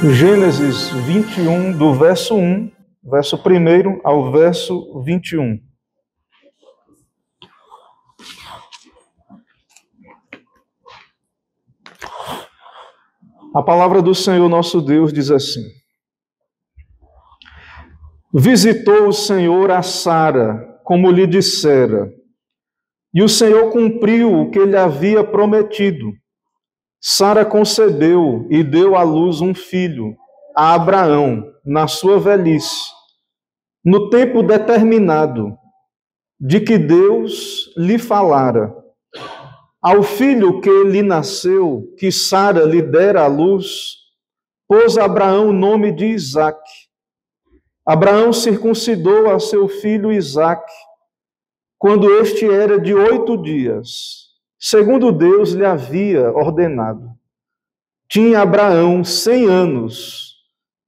Gênesis 21, do verso 1, verso 1 ao verso 21. A palavra do Senhor nosso Deus diz assim: Visitou o Senhor a Sara, como lhe dissera, e o Senhor cumpriu o que lhe havia prometido. Sara concebeu e deu à luz um filho, a Abraão, na sua velhice, no tempo determinado, de que Deus lhe falara. Ao filho que lhe nasceu, que Sara lhe dera à luz, pôs Abraão o nome de Isaque. Abraão circuncidou a seu filho Isaque, quando este era de 8 dias, segundo Deus lhe havia ordenado. Tinha Abraão 100 anos,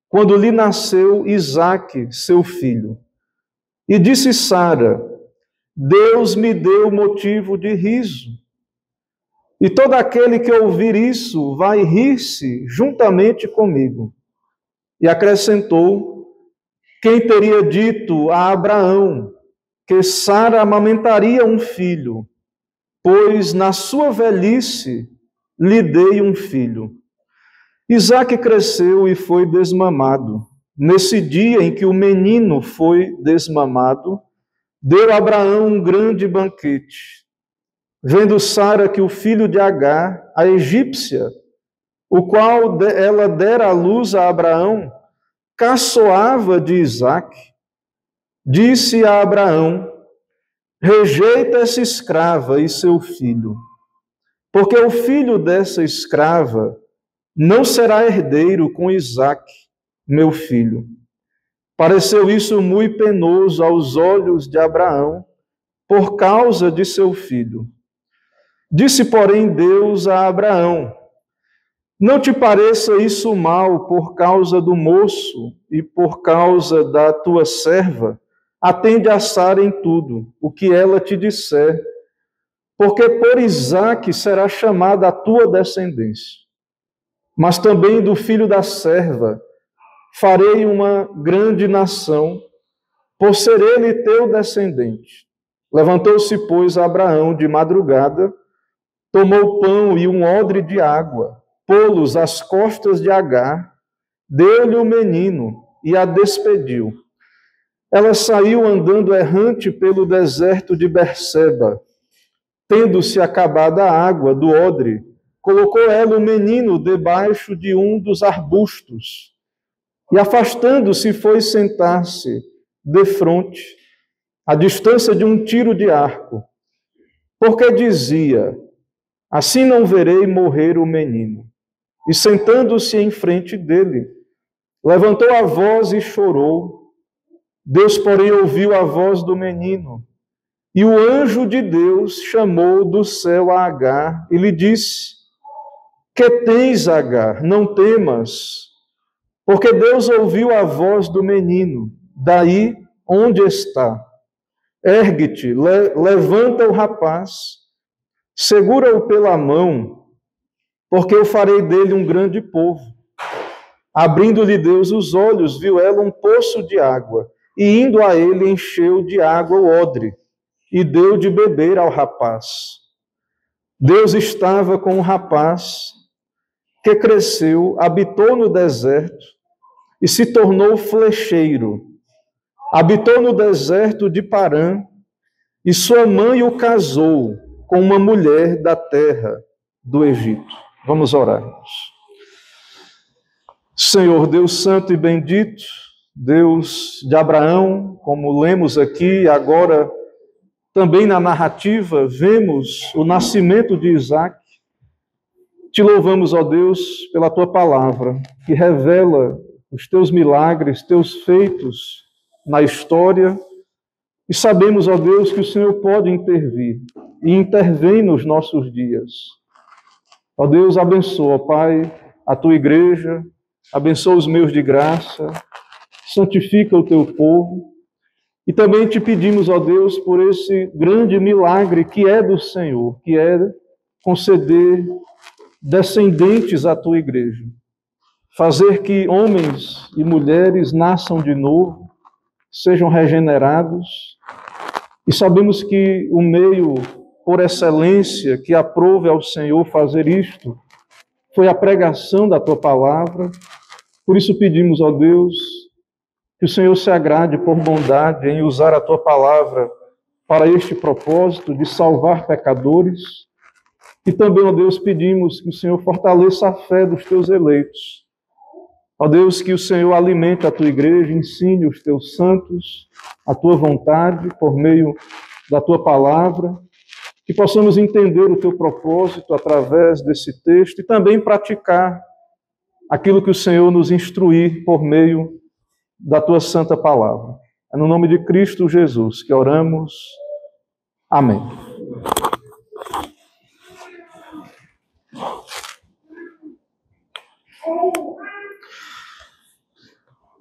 quando lhe nasceu Isaque, seu filho. E disse Sara: Deus me deu motivo de riso. E todo aquele que ouvir isso vai rir-se juntamente comigo. E acrescentou: quem teria dito a Abraão que Sara amamentaria um filho, pois na sua velhice lhe dei um filho. Isaque cresceu e foi desmamado. Nesse dia em que o menino foi desmamado, deu Abraão um grande banquete. Vendo Sara que o filho de Agar, a egípcia, o qual ela dera à luz a Abraão, caçoava de Isaque, disse a Abraão: rejeita essa escrava e seu filho, porque o filho dessa escrava não será herdeiro com Isaque, meu filho. Pareceu isso muito penoso aos olhos de Abraão, por causa de seu filho. Disse, porém, Deus a Abraão: não te pareça isso mal por causa do moço e por causa da tua serva, atende a Sara em tudo, o que ela te disser, porque por Isaque será chamada a tua descendência. Mas também do filho da serva farei uma grande nação, por ser ele teu descendente. Levantou-se, pois, Abraão de madrugada, tomou pão e um odre de água, pô-los às costas de Agar, deu-lhe o menino e a despediu. Ela saiu andando errante pelo deserto de Berseba. Tendo-se acabado a água do odre, colocou ela o menino debaixo de um dos arbustos e, afastando-se, foi sentar-se defronte, à distância de um tiro de arco, porque dizia: assim não verei morrer o menino. E sentando-se em frente dele, levantou a voz e chorou. Deus, porém, ouviu a voz do menino. E o anjo de Deus chamou do céu a Agar e lhe disse: que tens, Agar? Não temas, porque Deus ouviu a voz do menino, daí onde está. Ergue-te, levanta o rapaz, segura-o pela mão, porque eu farei dele um grande povo. Abrindo-lhe Deus os olhos, viu ela um poço de água, e indo a ele encheu de água o odre, e deu de beber ao rapaz. Deus estava com o rapaz, que cresceu, habitou no deserto, e se tornou flecheiro. Habitou no deserto de Parã, e sua mãe o casou com uma mulher da terra do Egito. Vamos orar. Senhor, Deus santo e bendito, Deus de Abraão, como lemos aqui, agora também na narrativa, vemos o nascimento de Isaque. Te louvamos, ó Deus, pela tua palavra, que revela os teus milagres, teus feitos na história, e sabemos, ó Deus, que o Senhor pode intervir, e intervém nos nossos dias. Ó Deus, abençoa, Pai, a tua igreja, abençoa os meus de graça, santifica o teu povo, e também te pedimos, ó Deus, por esse grande milagre que é do Senhor, que é conceder descendentes à tua igreja. fazer que homens e mulheres nasçam de novo, sejam regenerados. E sabemos que o meio por excelência que aprove ao Senhor fazer isto foi a pregação da tua palavra. Por isso pedimos, ó Deus, que o Senhor se agrade por bondade em usar a tua palavra para este propósito de salvar pecadores. E também, ó Deus, pedimos que o Senhor fortaleça a fé dos teus eleitos. Ó Deus, que o Senhor alimente a tua igreja, ensine os teus santos a tua vontade por meio da tua palavra, que possamos entender o teu propósito através desse texto e também praticar aquilo que o Senhor nos instruir por meio da tua santa palavra. É no nome de Cristo Jesus que oramos. Amém.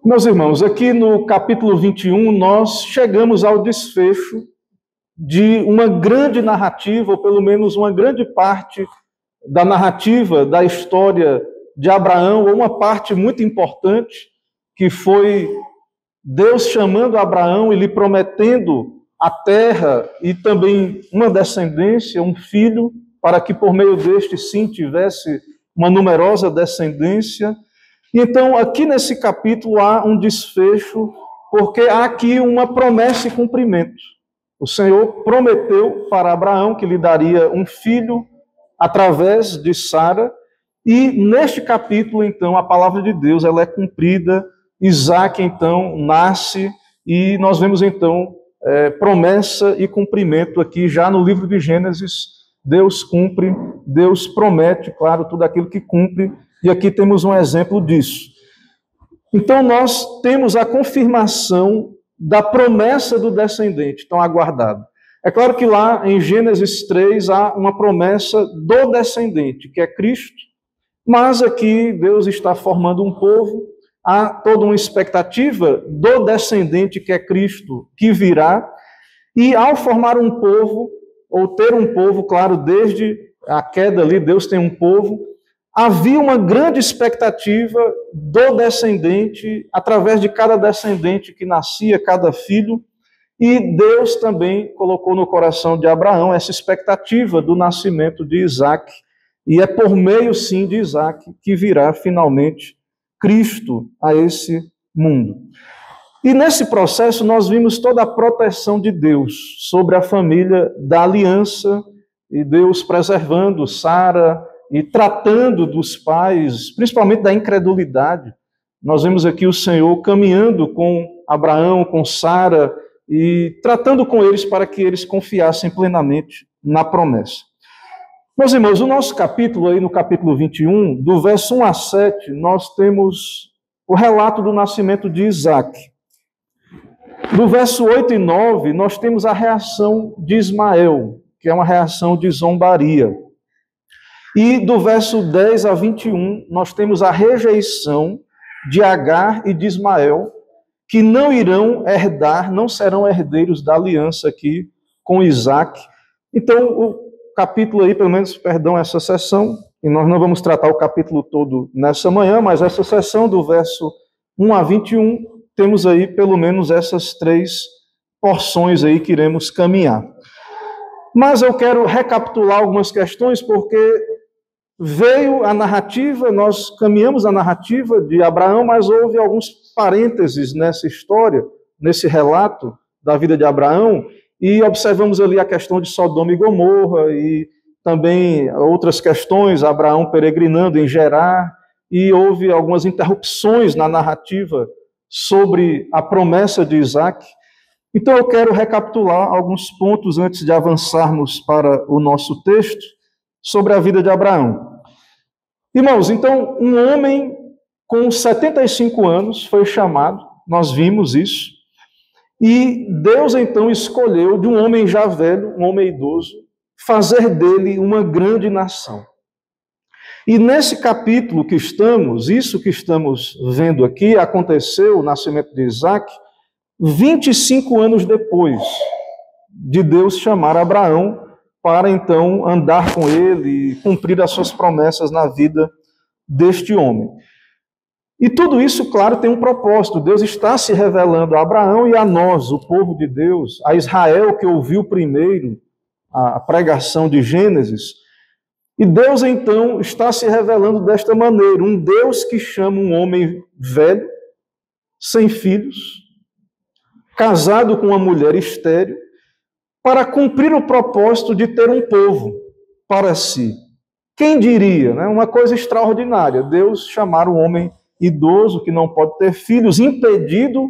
Meus irmãos, aqui no capítulo 21, nós chegamos ao desfecho de uma grande narrativa, ou pelo menos uma grande parte da narrativa da história de Abraão, ou uma parte muito importante, que foi Deus chamando Abraão e lhe prometendo a terra e também uma descendência, um filho, para que por meio deste sim tivesse uma numerosa descendência. E então, aqui nesse capítulo há um desfecho, porque há aqui uma promessa e cumprimento. O Senhor prometeu para Abraão que lhe daria um filho através de Sara, e neste capítulo, então, a palavra de Deus ela é cumprida. Isaac, então, nasce, e nós vemos, então, promessa e cumprimento aqui, já no livro de Gênesis. Deus cumpre, Deus promete, claro, tudo aquilo que cumpre, e aqui temos um exemplo disso. Então, nós temos a confirmação da promessa do descendente, tão aguardado. É claro que lá em Gênesis 3 há uma promessa do descendente, que é Cristo, mas aqui Deus está formando um povo, há toda uma expectativa do descendente, que é Cristo, que virá, e ao formar um povo, ou ter um povo, claro, desde a queda ali, Deus tem um povo, havia uma grande expectativa do descendente, através de cada descendente que nascia, cada filho, e Deus também colocou no coração de Abraão essa expectativa do nascimento de Isaac, e é por meio, sim, de Isaac que virá finalmente Cristo a esse mundo. E nesse processo nós vimos toda a proteção de Deus sobre a família da aliança, e Deus preservando Sara e tratando dos pais, principalmente da incredulidade. Nós vemos aqui o Senhor caminhando com Abraão, com Sara, e tratando com eles para que eles confiassem plenamente na promessa. Meus irmãos, o nosso capítulo, aí no capítulo 21, do verso 1 a 7, nós temos o relato do nascimento de Isaac. No verso 8 e 9, nós temos a reação de Ismael, que é uma reação de zombaria. E do verso 10 a 21, nós temos a rejeição de Agar e de Ismael, que não irão herdar, não serão herdeiros da aliança aqui com Isaac. Então, o capítulo aí, pelo menos, perdão, essa sessão, e nós não vamos tratar o capítulo todo nessa manhã, mas essa sessão do verso 1 a 21, temos aí pelo menos essas três porções aí que iremos caminhar. Mas eu quero recapitular algumas questões, porque veio a narrativa, nós caminhamos a narrativa de Abraão, mas houve alguns parênteses nessa história, nesse relato da vida de Abraão, e observamos ali a questão de Sodoma e Gomorra, e também outras questões, Abraão peregrinando em Gerar, e houve algumas interrupções na narrativa sobre a promessa de Isaac. Então eu quero recapitular alguns pontos antes de avançarmos para o nosso texto sobre a vida de Abraão. Irmãos, então um homem com 75 anos foi chamado, nós vimos isso, e Deus então escolheu de um homem já velho, um homem idoso, fazer dele uma grande nação. E nesse capítulo que estamos, isso que estamos vendo aqui, aconteceu o nascimento de Isaac 25 anos depois de Deus chamar Abraão para então andar com ele e cumprir as suas promessas na vida deste homem. E tudo isso, claro, tem um propósito. Deus está se revelando a Abraão e a nós, o povo de Deus, a Israel que ouviu primeiro a pregação de Gênesis. E Deus, então, está se revelando desta maneira, um Deus que chama um homem velho, sem filhos, casado com uma mulher estéril, para cumprir o propósito de ter um povo para si. Quem diria, né? Uma coisa extraordinária, Deus chamar um homem idoso que não pode ter filhos, impedido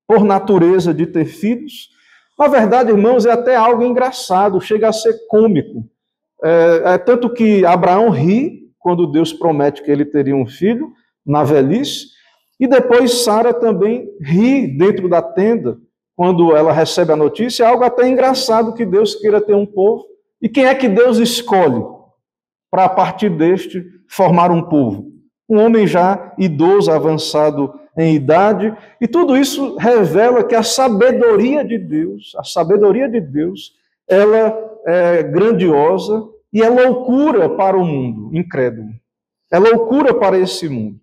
por natureza de ter filhos. Na verdade, irmãos, é até algo engraçado, chega a ser cômico. Tanto que Abraão ri quando Deus promete que ele teria um filho na velhice, e depois Sara também ri dentro da tenda quando ela recebe a notícia. É algo até engraçado que Deus queira ter um povo. E quem é que Deus escolhe para, a partir deste, formar um povo? Um homem já idoso, avançado em idade. E tudo isso revela que a sabedoria de Deus, ela é grandiosa e é loucura para o mundo incrédulo. É loucura para esse mundo.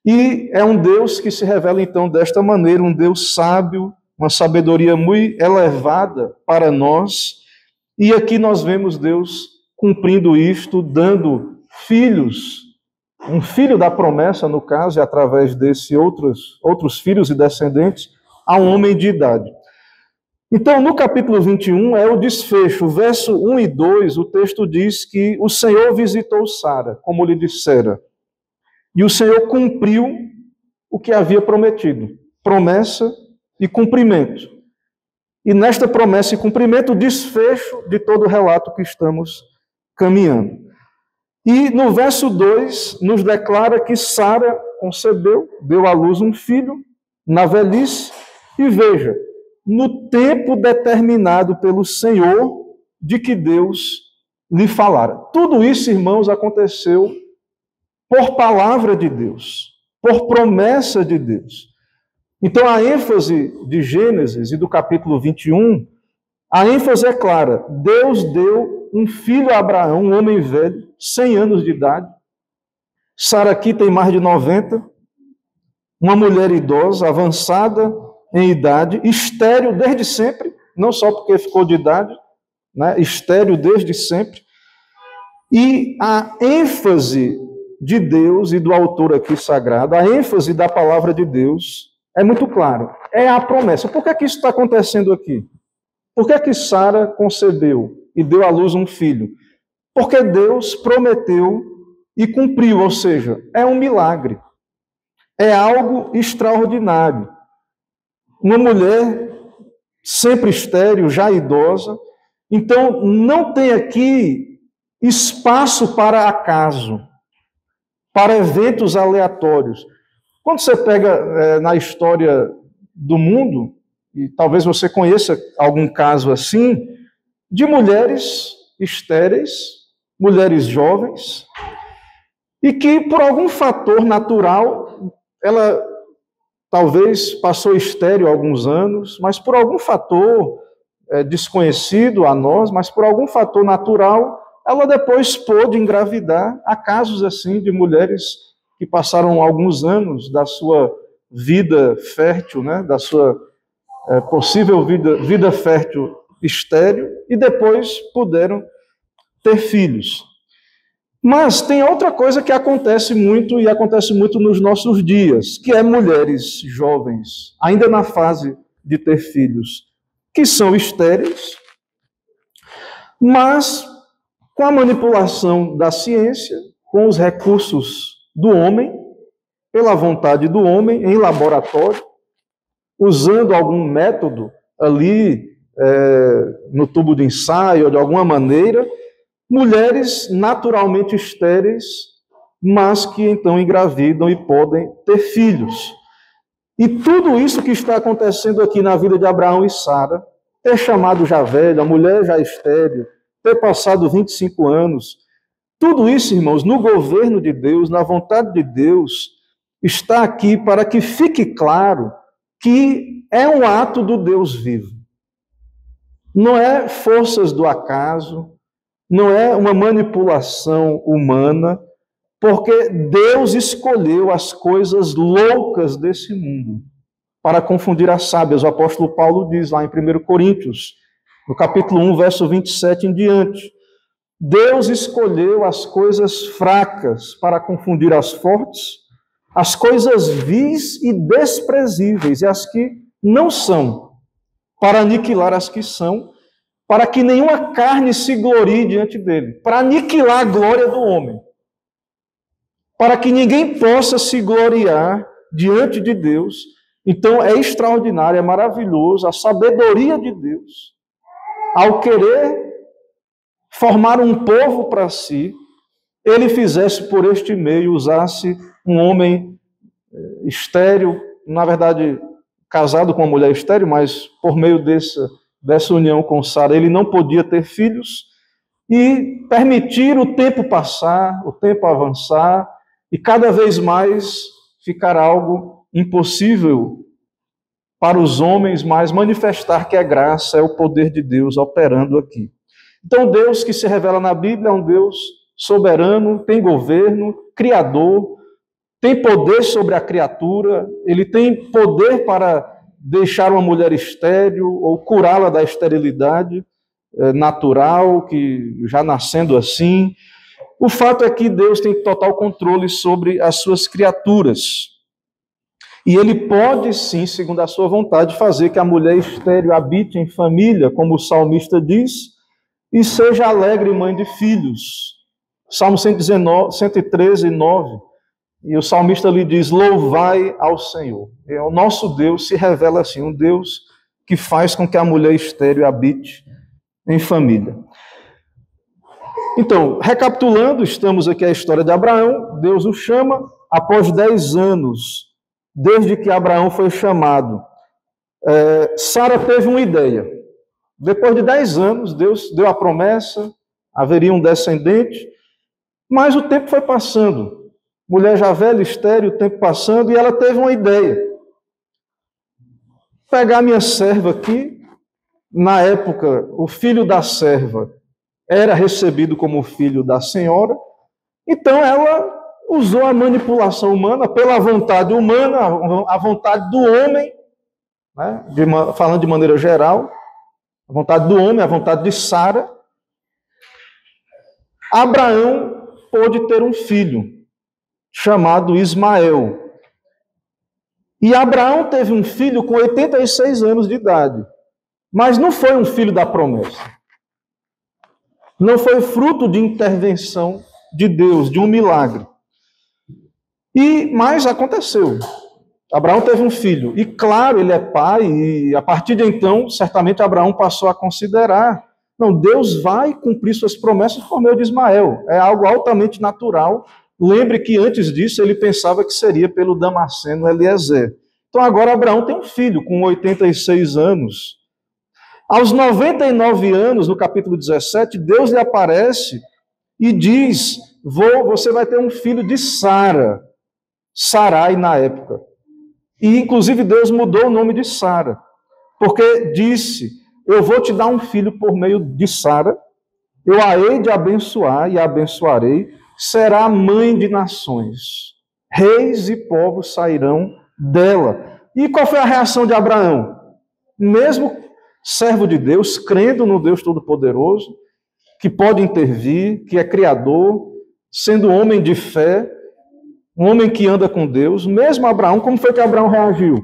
E é um Deus que se revela, então, desta maneira, um Deus sábio, uma sabedoria muito elevada para nós. E aqui nós vemos Deus cumprindo isto, dando filhos, um filho da promessa, no caso, e através desse outros filhos e descendentes, a um homem de idade. Então, no capítulo 21 é o desfecho, o verso 1 e 2, o texto diz que o Senhor visitou Sara, como lhe dissera, e o Senhor cumpriu o que havia prometido, promessa e cumprimento. E nesta promessa e cumprimento, o desfecho de todo o relato que estamos caminhando. E no verso 2, nos declara que Sara concebeu, deu à luz um filho, na velhice, e veja, no tempo determinado pelo Senhor, de que Deus lhe falara. Tudo isso, irmãos, aconteceu por palavra de Deus, por promessa de Deus. Então, a ênfase de Gênesis e do capítulo 21, a ênfase é clara. Deus deu um filho a Abraão, um homem velho, 100 anos de idade. Sara aqui tem mais de 90. Uma mulher idosa, avançada em idade, estéril desde sempre, não só porque ficou de idade, né? Estéril desde sempre. E a ênfase de Deus e do autor aqui sagrado, a ênfase da palavra de Deus é muito claro, é a promessa. Por que isso está acontecendo aqui? Por que Sara concebeu e deu à luz um filho? Porque Deus prometeu e cumpriu, ou seja, é um milagre, é algo extraordinário. Uma mulher sempre estéril, já idosa, então não tem aqui espaço para acaso, para eventos aleatórios. Quando você pega na história do mundo, e talvez você conheça algum caso assim, de mulheres estéreis, mulheres jovens, e que por algum fator natural, ela talvez passou estéril há alguns anos, mas por algum fator desconhecido a nós, mas por algum fator natural, ela depois pôde engravidar. Há casos assim de mulheres que passaram alguns anos da sua vida fértil, né, da sua possível vida fértil estéril, e depois puderam ter filhos. Mas tem outra coisa que acontece muito, e acontece muito nos nossos dias, que é mulheres jovens, ainda na fase de ter filhos, que são estéreis, mas com a manipulação da ciência, com os recursos do homem, pela vontade do homem, em laboratório, usando algum método ali no tubo de ensaio, ou de alguma maneira, mulheres naturalmente estéreis, mas que então engravidam e podem ter filhos. E tudo isso que está acontecendo aqui na vida de Abraão e Sara, ter chamado já velho, a mulher já estéril, ter passado 25 anos, tudo isso, irmãos, no governo de Deus, na vontade de Deus, está aqui para que fique claro que é um ato do Deus vivo. Não é forças do acaso, não é uma manipulação humana, Porque Deus escolheu as coisas loucas desse mundo para confundir as sábias. O apóstolo Paulo diz lá em 1 Coríntios, no capítulo 1, verso 27 em diante. Deus escolheu as coisas fracas para confundir as fortes, as coisas vis e desprezíveis, e as que não são, para aniquilar as que são, para que nenhuma carne se glorie diante dele, para aniquilar a glória do homem, para que ninguém possa se gloriar diante de Deus. Então é extraordinário, é maravilhoso a sabedoria de Deus, ao querer formar um povo para si, ele fizesse por este meio, usasse um homem estéril, na verdade, casado com uma mulher estéril, mas por meio dessa união com Sara, ele não podia ter filhos, e permitir o tempo passar, o tempo avançar, e cada vez mais ficar algo impossível para os homens, mas manifestar que a graça é o poder de Deus operando aqui. Então, Deus que se revela na Bíblia é um Deus soberano, tem governo, criador, tem poder sobre a criatura, ele tem poder para deixar uma mulher estéril ou curá-la da esterilidade natural, que já nascendo assim. O fato é que Deus tem total controle sobre as suas criaturas. E ele pode, sim, segundo a sua vontade, fazer que a mulher estéril habite em família, como o salmista diz, e seja alegre mãe de filhos. Salmo 113, 9. E o salmista lhe diz, louvai ao Senhor. E o nosso Deus se revela assim, um Deus que faz com que a mulher estéril habite em família. Então, recapitulando, estamos aqui a história de Abraão. Deus o chama após 10 anos, desde que Abraão foi chamado. Sara teve uma ideia. Depois de 10 anos, Deus deu a promessa, haveria um descendente, mas o tempo foi passando. Mulher já velha, estéril, o tempo passando, e ela teve uma ideia. Pegar minha serva aqui, na época, o filho da serva era recebido como filho da senhora, então ela usou a manipulação humana, pela vontade humana, a vontade do homem, né, falando de maneira geral, a vontade do homem, a vontade de Sara. Abraão pôde ter um filho, chamado Ismael. E Abraão teve um filho com 86 anos de idade, mas não foi um filho da promessa. Não foi fruto de intervenção de Deus, de um milagre. Mas aconteceu. Abraão teve um filho, e claro, ele é pai, e a partir de então, certamente Abraão passou a considerar, não, Deus vai cumprir suas promessas por meio de Ismael, é algo altamente natural. Lembre que antes disso ele pensava que seria pelo Damasceno Eliezer. Então agora Abraão tem um filho com 86 anos. Aos 99 anos, no capítulo 17, Deus lhe aparece e diz, você vai ter um filho de Sara, Sarai na época. E, inclusive, Deus mudou o nome de Sara, porque disse, eu vou te dar um filho por meio de Sara, eu a hei de abençoar e a abençoarei, será a mãe de nações, reis e povos sairão dela. E qual foi a reação de Abraão? Mesmo servo de Deus, crendo no Deus Todo-Poderoso, que pode intervir, que é criador, sendo homem de fé, um homem que anda com Deus, mesmo Abraão, como foi que Abraão reagiu?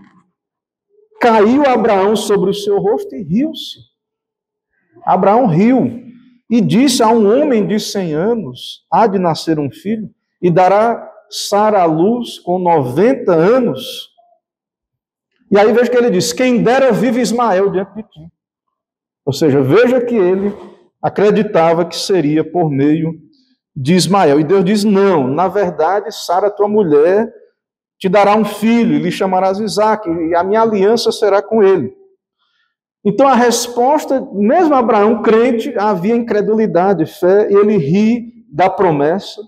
Caiu Abraão sobre o seu rosto e riu-se. Abraão riu e disse a um homem de 100 anos, há de nascer um filho, e dará Sara à luz com 90 anos. E aí veja que ele diz, quem dera vive Ismael diante de ti. Ou seja, veja que ele acreditava que seria por meio de Ismael. E Deus diz, não, na verdade, Sara, tua mulher, te dará um filho, e lhe chamarás Isaque, e a minha aliança será com ele. Então a resposta, mesmo Abraão crente, havia incredulidade, fé, e ele ri da promessa,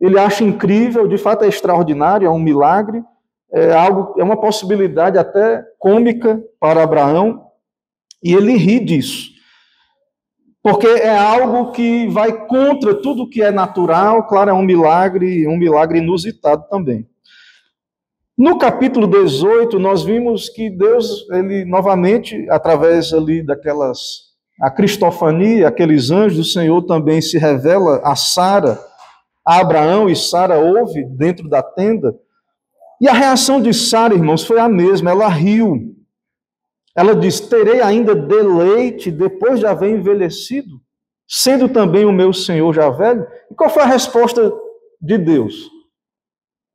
ele acha incrível, de fato é extraordinário, é um milagre, é uma possibilidade até cômica para Abraão, e ele ri disso. porque é algo que vai contra tudo que é natural. Claro, é um milagre inusitado também. No capítulo 18, nós vimos que Deus, ele novamente, através ali a cristofania, aqueles anjos do Senhor, também se revela a Sara, a Abraão, e Sara ouve dentro da tenda. E a reação de Sara, irmãos, foi a mesma, ela riu. Ela diz: terei ainda deleite depois de haver envelhecido, sendo também o meu Senhor já velho? E qual foi a resposta de Deus?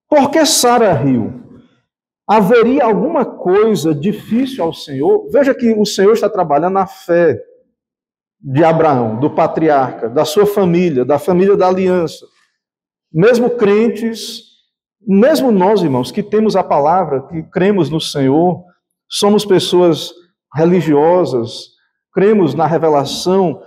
Por que Sara riu? Haveria alguma coisa difícil ao Senhor? Veja que o Senhor está trabalhando na fé de Abraão, do patriarca, da sua família, da família da aliança. Mesmo crentes, mesmo nós, irmãos, que temos a palavra, que cremos no Senhor, somos pessoas religiosas, cremos na revelação,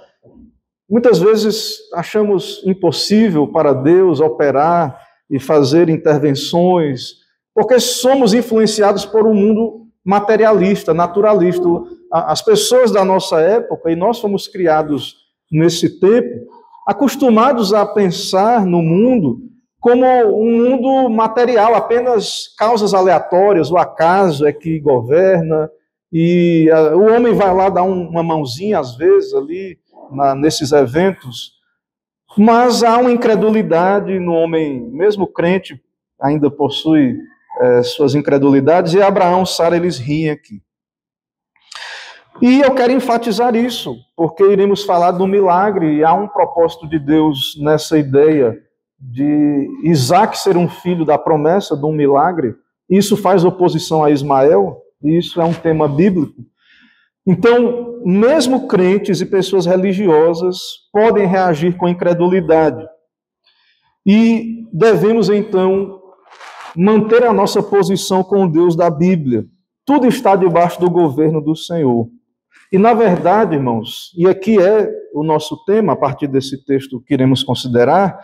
muitas vezes achamos impossível para Deus operar e fazer intervenções, porque somos influenciados por um mundo materialista, naturalista. As pessoas da nossa época, e nós fomos criados nesse tempo, acostumados a pensar no mundo como um mundo material, apenas causas aleatórias, o acaso é que governa, e o homem vai lá dar uma mãozinha, às vezes, ali, nesses eventos, mas há uma incredulidade no homem, mesmo crente, ainda possui suas incredulidades, e Abraão, Sara, eles riem aqui. E eu quero enfatizar isso, porque iremos falar do milagre, e há um propósito de Deus nessa ideia de Isaac ser um filho da promessa, de um milagre. Isso faz oposição a Ismael, e isso é um tema bíblico. Então, mesmo crentes e pessoas religiosas podem reagir com incredulidade. E devemos, então, manter a nossa posição com o Deus da Bíblia. Tudo está debaixo do governo do Senhor. E, na verdade, irmãos, e aqui é o nosso tema, a partir desse texto que iremos considerar,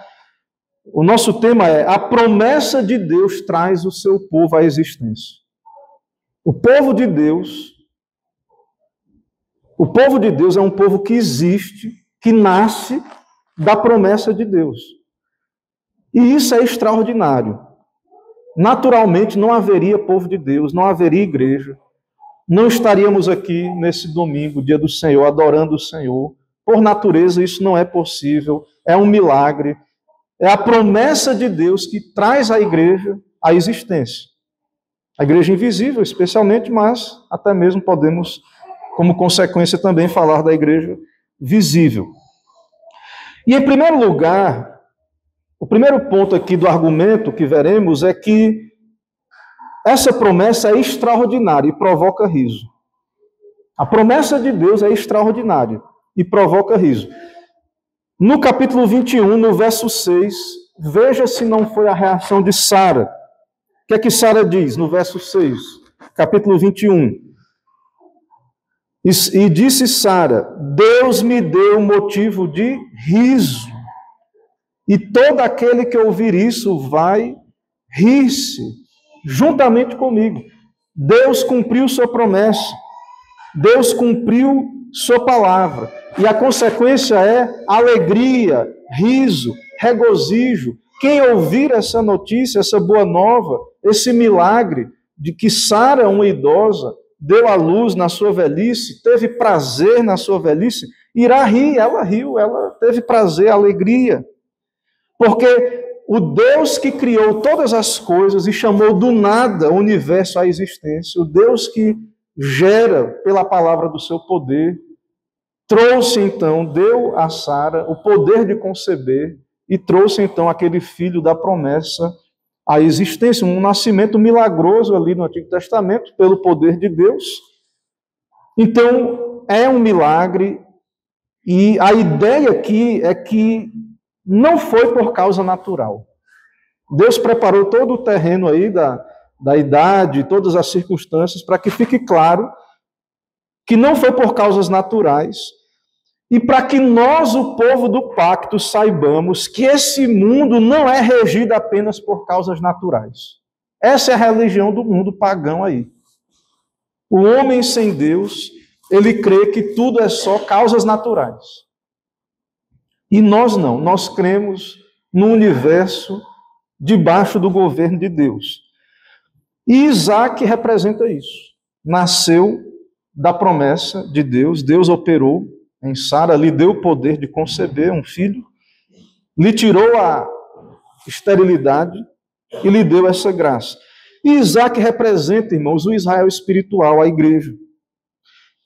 o nosso tema é: a promessa de Deus traz o seu povo à existência. O povo de Deus é um povo que existe, que nasce da promessa de Deus. E isso é extraordinário. Naturalmente, não haveria povo de Deus, não haveria igreja, não estaríamos aqui nesse domingo, dia do Senhor, adorando o Senhor. Por natureza, isso não é possível, é um milagre, é a promessa de Deus que traz a igreja à existência. A igreja invisível, especialmente, mas até mesmo podemos, como consequência, também falar da igreja visível. E, em primeiro lugar, o primeiro ponto aqui do argumento que veremos é que essa promessa é extraordinária e provoca riso. A promessa de Deus é extraordinária e provoca riso. No capítulo 21, no verso 6, veja se não foi a reação de Sara. O que é que Sara diz no verso 6? Capítulo 21. E disse Sara: Deus me deu motivo de riso, e todo aquele que ouvir isso vai rir-se juntamente comigo. Deus cumpriu sua promessa, Deus cumpriu sua palavra, e a consequência é alegria, riso, regozijo. Quem ouvir essa notícia, essa boa nova, esse milagre de que Sara, uma idosa, deu à luz na sua velhice, teve prazer na sua velhice, irá rir. Ela riu, ela teve prazer, alegria. Porque o Deus que criou todas as coisas e chamou do nada o universo à existência, o Deus que gera pela palavra do seu poder, trouxe então, deu a Sara o poder de conceber e trouxe então aquele filho da promessa à existência, um nascimento milagroso ali no Antigo Testamento, pelo poder de Deus. Então, é um milagre, e a ideia aqui é que não foi por causa natural. Deus preparou todo o terreno aí da idade, todas as circunstâncias, para que fique claro que não foi por causas naturais, e para que nós, o povo do pacto, saibamos que esse mundo não é regido apenas por causas naturais. Essa é a religião do mundo pagão aí. O homem sem Deus, ele crê que tudo é só causas naturais. E nós não, nós cremos no universo debaixo do governo de Deus. E Isaac representa isso. Nasceu da promessa de Deus, Deus operou em Sara, lhe deu o poder de conceber um filho, lhe tirou a esterilidade e lhe deu essa graça. E Isaac representa, irmãos, o Israel espiritual, a igreja.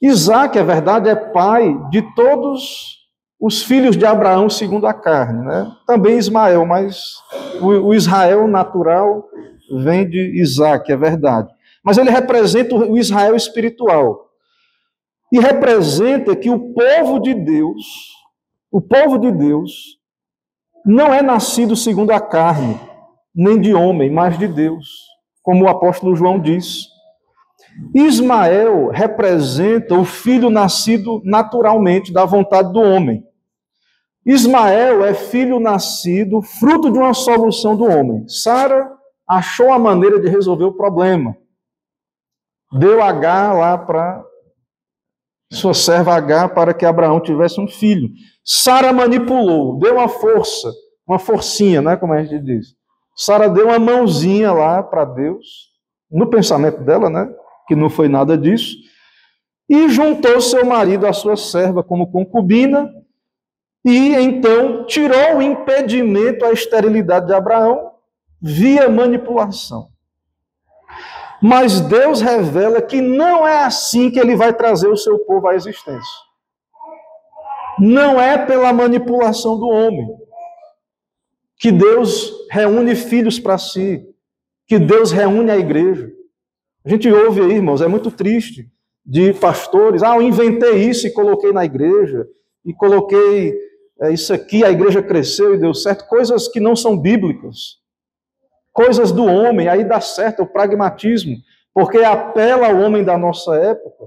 Isaac, é verdade, é pai de todos os filhos de Abraão segundo a carne, né? Também Ismael, mas o Israel natural vem de Isaac, é verdade. Mas ele representa o Israel espiritual. E representa que o povo de Deus, não é nascido segundo a carne, nem de homem, mas de Deus, como o apóstolo João diz. Ismael representa o filho nascido naturalmente da vontade do homem. Ismael é filho nascido fruto de uma solução do homem. Sara achou a maneira de resolver o problema. Deu Agar lá para sua serva Agar para que Abraão tivesse um filho. Sara manipulou, deu uma força, uma forcinha, né, como a gente diz. Sara deu uma mãozinha lá para Deus, no pensamento dela, né, que não foi nada disso, e juntou seu marido à sua serva como concubina, e então tirou o impedimento à esterilidade de Abraão via manipulação. Mas Deus revela que não é assim que ele vai trazer o seu povo à existência. Não é pela manipulação do homem que Deus reúne filhos para si, que Deus reúne a igreja. A gente ouve aí, irmãos, é muito triste, de pastores, eu inventei isso e coloquei na igreja, e coloquei isso aqui, a igreja cresceu e deu certo, coisas que não são bíblicas. Coisas do homem, aí dá certo, é o pragmatismo, porque apela ao homem da nossa época,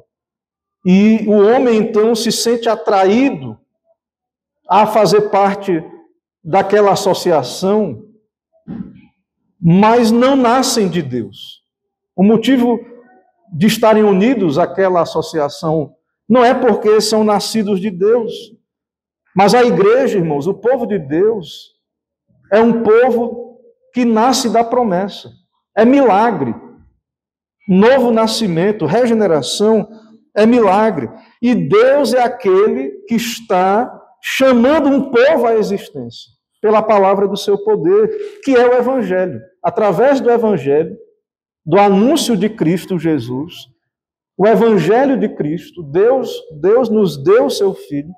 e o homem então se sente atraído a fazer parte daquela associação, mas não nascem de Deus. O motivo de estarem unidos àquela associação não é porque são nascidos de Deus, mas a igreja, irmãos, o povo de Deus, é um povo que nasce da promessa. É milagre. Novo nascimento, regeneração, é milagre. E Deus é aquele que está chamando um povo à existência, pela palavra do seu poder, que é o Evangelho. Através do Evangelho, do anúncio de Cristo Jesus, o Evangelho de Cristo, Deus nos deu o seu Filho.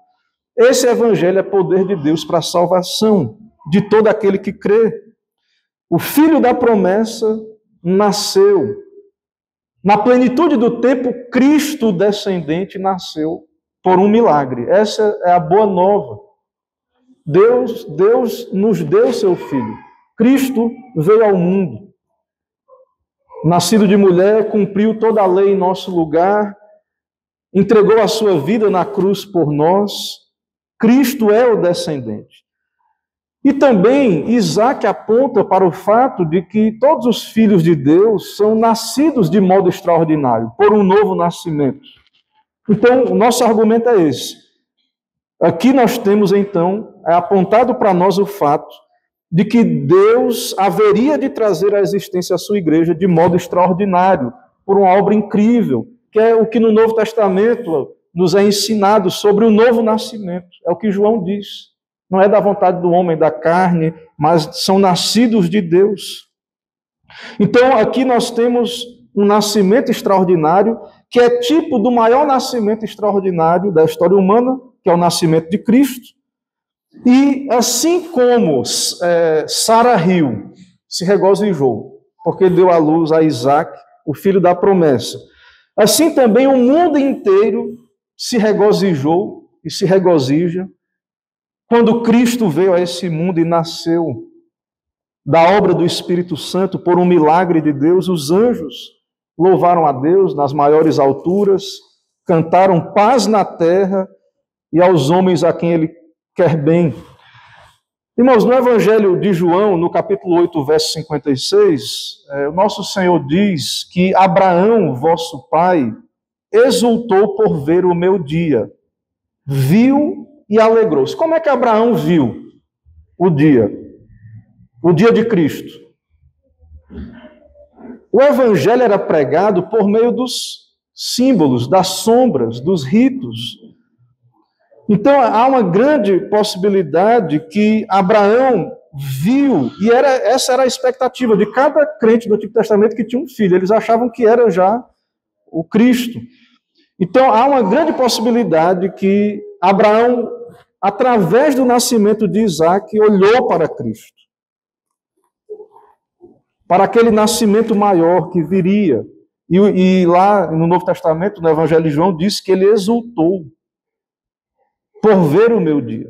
Esse Evangelho é poder de Deus para a salvação de todo aquele que crê. O Filho da promessa nasceu. Na plenitude do tempo, Cristo descendente nasceu por um milagre. Essa é a boa nova. Deus nos deu seu Filho. Cristo veio ao mundo. Nascido de mulher, cumpriu toda a lei em nosso lugar, entregou a sua vida na cruz por nós. Cristo é o descendente. E também Isaac aponta para o fato de que todos os filhos de Deus são nascidos de modo extraordinário, por um novo nascimento. Então, o nosso argumento é esse. Aqui nós temos, então, apontado para nós o fato de que Deus haveria de trazer à existência a sua igreja de modo extraordinário, por uma obra incrível, que é o que no Novo Testamento nos é ensinado sobre o novo nascimento. É o que João diz. Não é da vontade do homem, da carne, mas são nascidos de Deus. Então, aqui nós temos um nascimento extraordinário, que é tipo do maior nascimento extraordinário da história humana, que é o nascimento de Cristo. E assim como Sara riu, se regozijou, porque deu à luz a Isaac, o filho da promessa, assim também o mundo inteiro se regozijou e se regozija quando Cristo veio a esse mundo e nasceu da obra do Espírito Santo por um milagre de Deus. Os anjos louvaram a Deus nas maiores alturas, cantaram paz na terra e aos homens a quem ele quer bem. Irmãos, no Evangelho de João, no capítulo 8, verso 56, o nosso Senhor diz que Abraão, vosso pai, exultou por ver o meu dia, viu e alegrou-se. Como é que Abraão viu o dia de Cristo? O evangelho era pregado por meio dos símbolos, das sombras, dos ritos. Então há uma grande possibilidade que Abraão viu, e essa era a expectativa de cada crente do Antigo Testamento que tinha um filho. Eles achavam que era já o Cristo. Então há uma grande possibilidade que Abraão, através do nascimento de Isaac, olhou para Cristo, para aquele nascimento maior que viria. E lá no Novo Testamento, no Evangelho de João, diz que ele exultou por ver o meu dia.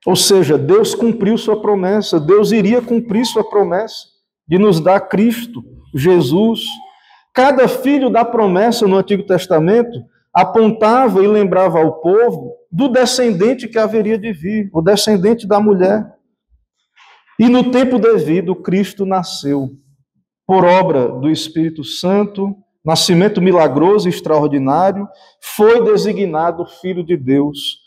Ou seja, Deus cumpriu sua promessa, Deus iria cumprir sua promessa de nos dar Cristo, Jesus. Cada filho da promessa no Antigo Testamento apontava e lembrava ao povo do descendente que haveria de vir, o descendente da mulher. E no tempo devido, Cristo nasceu, por obra do Espírito Santo, nascimento milagroso e extraordinário, foi designado Filho de Deus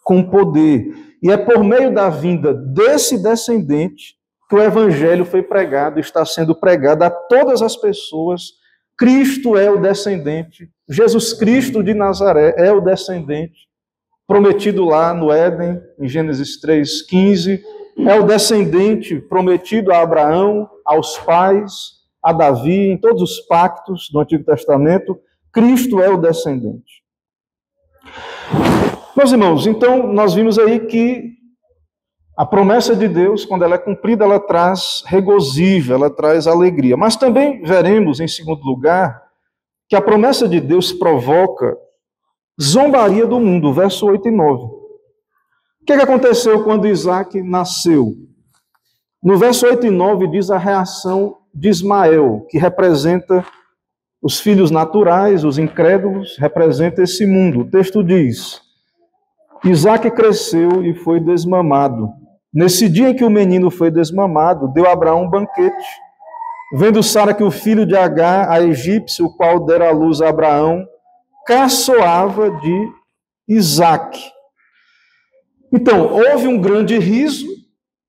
com poder. E é por meio da vinda desse descendente que o Evangelho foi pregado, está sendo pregado a todas as pessoas. Cristo é o descendente, Jesus Cristo de Nazaré é o descendente, prometido lá no Éden, em Gênesis 3,15, é o descendente prometido a Abraão, aos pais, a Davi, em todos os pactos do Antigo Testamento. Cristo é o descendente. Meus irmãos, então nós vimos aí que a promessa de Deus, quando ela é cumprida, ela traz regozijo, ela traz alegria. Mas também veremos, em segundo lugar, que a promessa de Deus provoca zombaria do mundo, verso 8 e 9. O que aconteceu quando Isaac nasceu? No verso 8 e 9 diz a reação de Ismael, que representa os filhos naturais, os incrédulos, representa esse mundo. O texto diz: Isaac cresceu e foi desmamado. Nesse dia em que o menino foi desmamado, deu Abraão um banquete. Vendo Sara que o filho de Agar, a egípcia, o qual dera à luz a Abraão, caçoava de Isaac. Então, houve um grande riso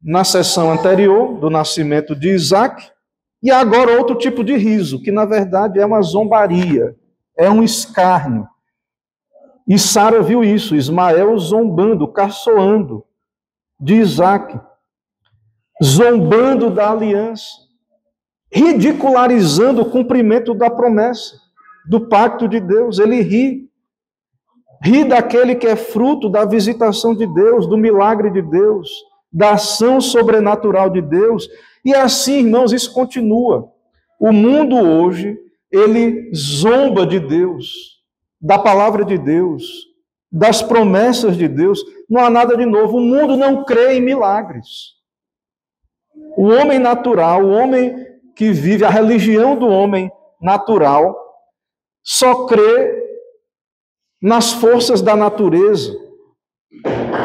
na sessão anterior do nascimento de Isaac, e agora outro tipo de riso, que na verdade é uma zombaria, é um escárnio. E Sara viu isso, Ismael zombando, caçoando de Isaac, zombando da aliança, ridicularizando o cumprimento da promessa, do pacto de Deus. Ele ri daquele que é fruto da visitação de Deus, do milagre de Deus, da ação sobrenatural de Deus. E assim, irmãos, isso continua. O mundo hoje, ele zomba de Deus, da palavra de Deus, das promessas de Deus. Não há nada de novo. O mundo não crê em milagres. O homem natural, o homem que vive, a religião do homem natural, só crê nas forças da natureza.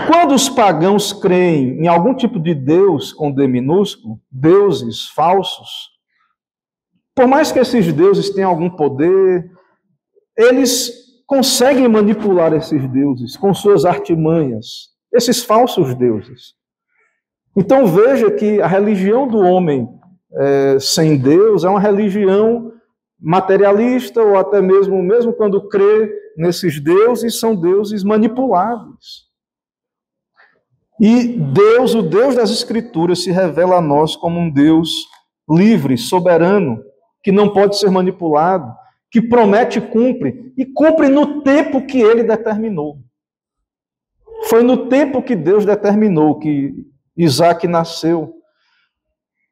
Quando os pagãos creem em algum tipo de Deus com D minúsculo, deuses falsos, por mais que esses deuses tenham algum poder, eles conseguem manipular esses deuses com suas artimanhas, esses falsos deuses. Então veja que a religião do homem sem Deus é uma religião materialista, ou até mesmo quando crê nesses deuses, são deuses manipuláveis. E Deus, o Deus das Escrituras, se revela a nós como um Deus livre, soberano, que não pode ser manipulado, que promete e cumpre no tempo que ele determinou. Foi no tempo que Deus determinou que Isaac nasceu.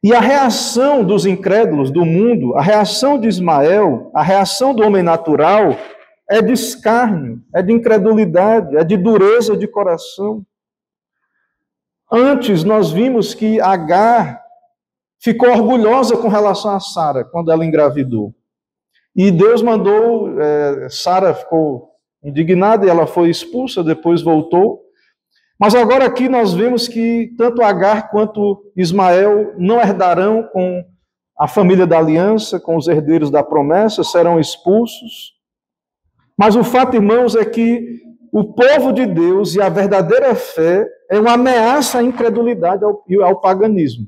E a reação dos incrédulos do mundo, a reação de Ismael, a reação do homem natural, é de escárnio, é de incredulidade, é de dureza de coração. Antes, nós vimos que Agar ficou orgulhosa com relação a Sara, quando ela engravidou. E Deus mandou, Sara ficou indignada e ela foi expulsa, depois voltou. Mas agora aqui nós vemos que tanto Agar quanto Ismael não herdarão com a família da aliança, com os herdeiros da promessa, serão expulsos. Mas o fato, irmãos, é que o povo de Deus e a verdadeira fé é uma ameaça à incredulidade e ao paganismo.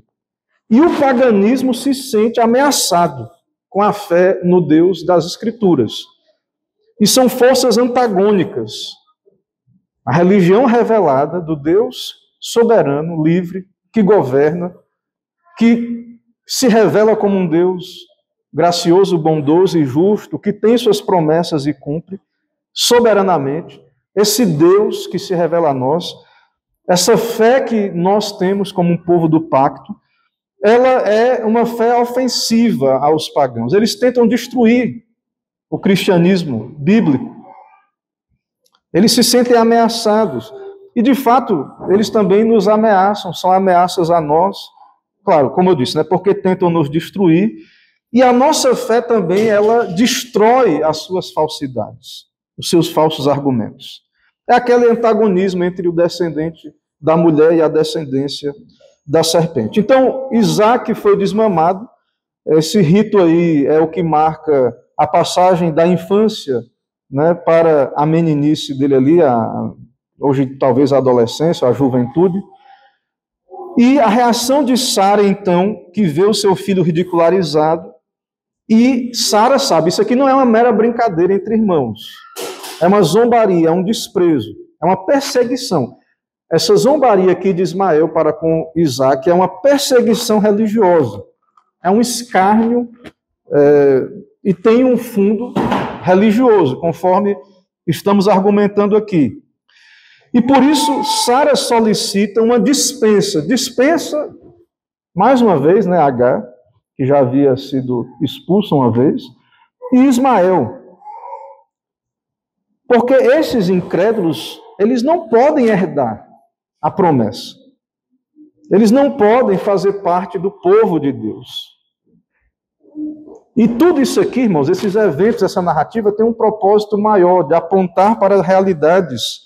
E o paganismo se sente ameaçado com a fé no Deus das Escrituras. E são forças antagônicas. A religião revelada do Deus soberano, livre, que governa, que se revela como um Deus gracioso, bondoso e justo, que tem suas promessas e cumpre soberanamente. Esse Deus que se revela a nós, essa fé que nós temos como um povo do pacto, ela é uma fé ofensiva aos pagãos. Eles tentam destruir o cristianismo bíblico. Eles se sentem ameaçados. E, de fato, eles também nos ameaçam, são ameaças a nós. Claro, como eu disse, né, porque tentam nos destruir. E a nossa fé também, ela destrói as suas falsidades, os seus falsos argumentos. É aquele antagonismo entre o descendente da mulher e a descendência da serpente. Então, Isaac foi desmamado. Esse rito aí é o que marca a passagem da infância, né, para a meninice dele ali, hoje talvez a adolescência, a juventude. E a reação de Sara, então, que vê o seu filho ridicularizado, e Sara sabe, isso aqui não é uma mera brincadeira entre irmãos, é uma zombaria, é um desprezo, é uma perseguição. Essa zombaria aqui de Ismael para com Isaac é uma perseguição religiosa, é um escárnio e tem um fundo religioso, conforme estamos argumentando aqui. E por isso, Sara solicita uma dispensa. Dispensa, mais uma vez, né, Agar, que já havia sido expulso uma vez, e Ismael. Porque esses incrédulos, eles não podem herdar a promessa. Eles não podem fazer parte do povo de Deus. E tudo isso aqui, irmãos, esses eventos, essa narrativa, tem um propósito maior, de apontar para as realidades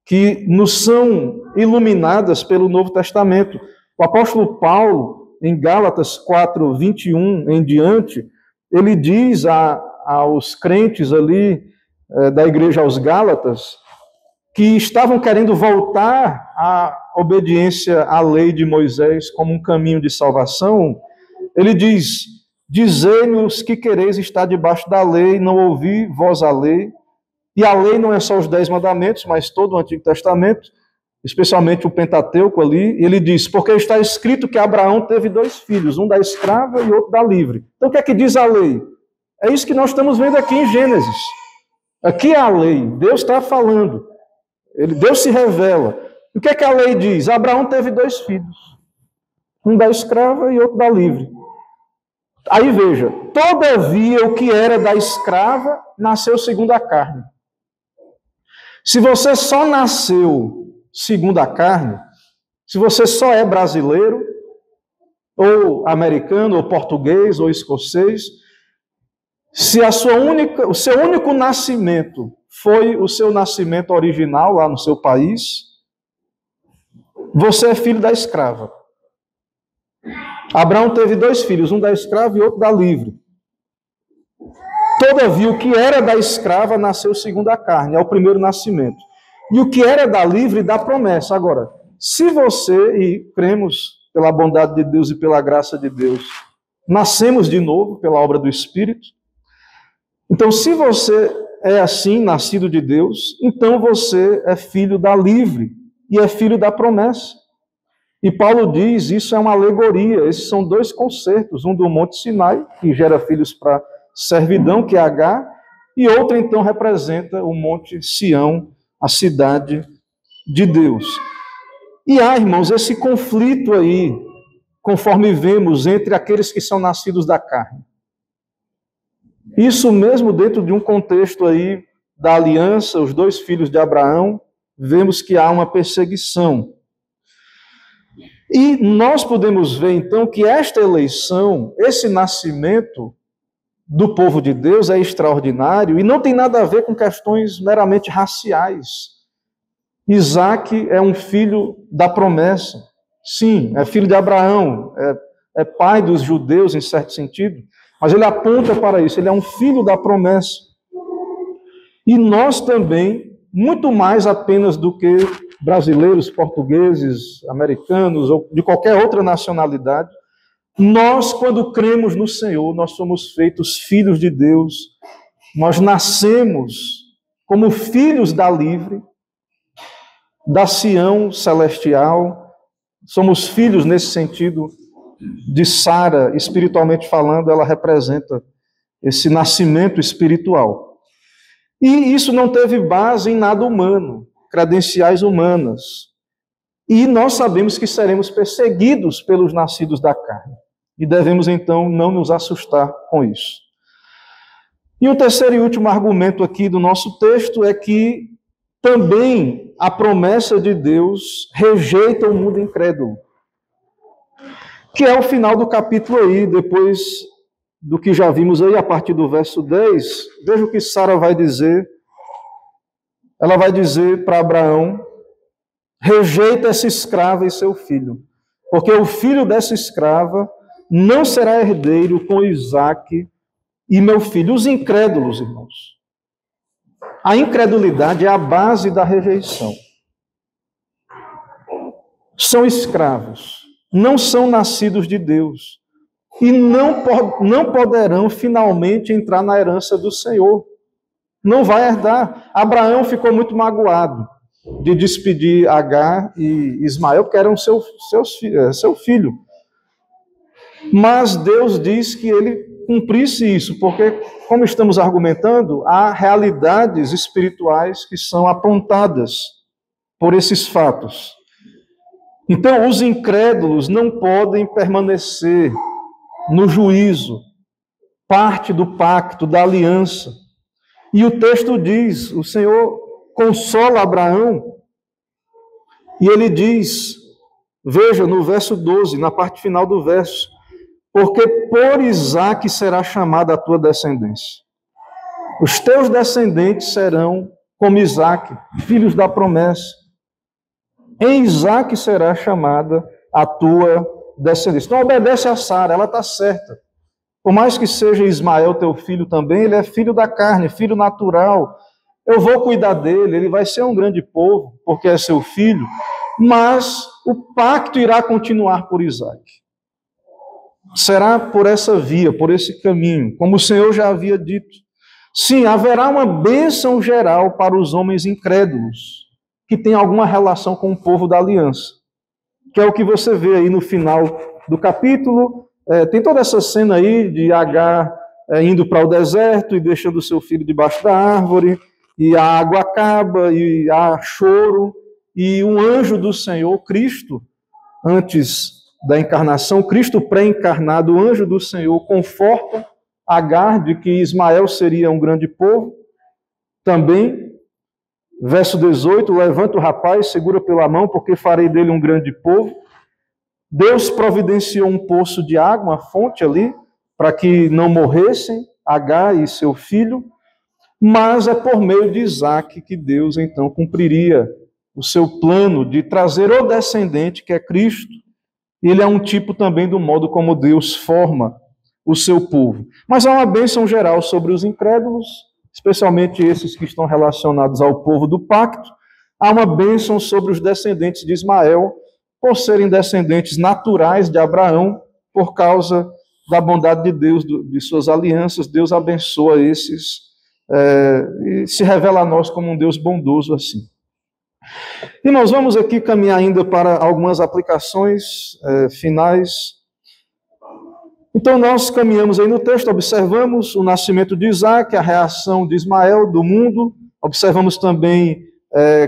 que nos são iluminadas pelo Novo Testamento. O apóstolo Paulo, em Gálatas 4, 21 em diante, ele diz aos crentes ali da igreja aos Gálatas, que estavam querendo voltar à obediência à lei de Moisés como um caminho de salvação. Ele diz: dizei-nos que quereis estar debaixo da lei, não ouvi vós a lei. E a lei não é só os 10 mandamentos, mas todo o Antigo Testamento, especialmente o Pentateuco ali. Ele diz: porque está escrito que Abraão teve 2 filhos, um da escrava e outro da livre. Então o que é que diz a lei? É isso que nós estamos vendo aqui em Gênesis. Aqui é a lei, Deus está falando. Deus se revela. O que é que a lei diz? Abraão teve 2 filhos, um da escrava e outro da livre. Aí veja, todavia o que era da escrava nasceu segundo a carne. Se você só nasceu segundo a carne, se você só é brasileiro, ou americano, ou português, ou escocês, se o seu único nascimento foi o seu nascimento original lá no seu país, você é filho da escrava. Abraão teve 2 filhos, um da escrava e outro da livre. Todavia, o que era da escrava nasceu segundo a carne, é o primeiro nascimento. E o que era da livre dá promessa. Agora, se você, e cremos pela bondade de Deus e pela graça de Deus, nascemos de novo pela obra do Espírito, então se você é assim, nascido de Deus, então você é filho da livre e é filho da promessa. E Paulo diz, isso é uma alegoria, esses são 2 concertos, um do Monte Sinai, que gera filhos para servidão, que é Agar, e outro então representa o Monte Sião, a cidade de Deus. E há, irmãos, esse conflito aí, conforme vemos, entre aqueles que são nascidos da carne. Isso mesmo dentro de um contexto aí da aliança, os 2 filhos de Abraão, vemos que há uma perseguição. E nós podemos ver, então, que esta eleição, esse nascimento do povo de Deus é extraordinário e não tem nada a ver com questões meramente raciais. Isaac é um filho da promessa. Sim, é filho de Abraão, é pai dos judeus em certo sentido, mas ele aponta para isso, ele é um filho da promessa. E nós também muito mais apenas do que brasileiros, portugueses, americanos ou de qualquer outra nacionalidade. Nós, quando cremos no Senhor, nós somos feitos filhos de Deus, nós nascemos como filhos da livre, da Sião celestial, somos filhos nesse sentido de Sara, espiritualmente falando, ela representa esse nascimento espiritual. E isso não teve base em nada humano, credenciais humanas. E nós sabemos que seremos perseguidos pelos nascidos da carne. E devemos, então, não nos assustar com isso. E o terceiro e último argumento aqui do nosso texto é que também a promessa de Deus rejeita o mundo incrédulo. Que é o final do capítulo aí, depois do que já vimos aí a partir do verso 10. Veja o que Sara vai dizer. Ela vai dizer para Abraão: rejeita essa escrava e seu filho, porque o filho dessa escrava não será herdeiro com Isaque e meu filho. Os incrédulos, irmãos. A incredulidade é a base da rejeição. São escravos, não são nascidos de Deus e não poderão finalmente entrar na herança do Senhor. Não vai herdar. Abraão ficou muito magoado de despedir Agar e Ismael, que eram seu filho. Mas Deus diz que ele cumprisse isso, porque, como estamos argumentando, há realidades espirituais que são apontadas por esses fatos. Então, os incrédulos não podem permanecer no juízo, parte do pacto, da aliança. E o texto diz, o Senhor consola Abraão, e ele diz, veja no verso 12, na parte final do verso: porque por Isaque será chamada a tua descendência. Os teus descendentes serão como Isaque, filhos da promessa. Em Isaque será chamada a tua descendência. Então obedece a Sara, ela está certa. Por mais que seja Ismael teu filho também, ele é filho da carne, filho natural. Eu vou cuidar dele, ele vai ser um grande povo, porque é seu filho, mas o pacto irá continuar por Isaque. Será por essa via, por esse caminho, como o Senhor já havia dito. Sim, haverá uma bênção geral para os homens incrédulos, que têm alguma relação com o povo da aliança, que é o que você vê aí no final do capítulo. Tem toda essa cena aí de Agar indo para o deserto e deixando seu filho debaixo da árvore, e a água acaba, e há choro, e um anjo do Senhor, Cristo, antes da encarnação, Cristo pré-encarnado, o anjo do Senhor conforta Agar de que Ismael seria um grande povo. Também, verso 18, levanta o rapaz, segura pela mão, porque farei dele um grande povo. Deus providenciou um poço de água, uma fonte ali, para que não morressem Agar e seu filho, mas é por meio de Isaque que Deus então cumpriria o seu plano de trazer o descendente, que é Cristo. Ele é um tipo também do modo como Deus forma o seu povo. Mas há uma bênção geral sobre os incrédulos, especialmente esses que estão relacionados ao povo do pacto. Há uma bênção sobre os descendentes de Ismael, por serem descendentes naturais de Abraão, por causa da bondade de Deus, de suas alianças. Deus abençoa esses e se revela a nós como um Deus bondoso assim. E nós vamos aqui caminhar ainda para algumas aplicações finais. Então nós caminhamos aí no texto, observamos o nascimento de Isaque, a reação de Ismael do mundo, observamos também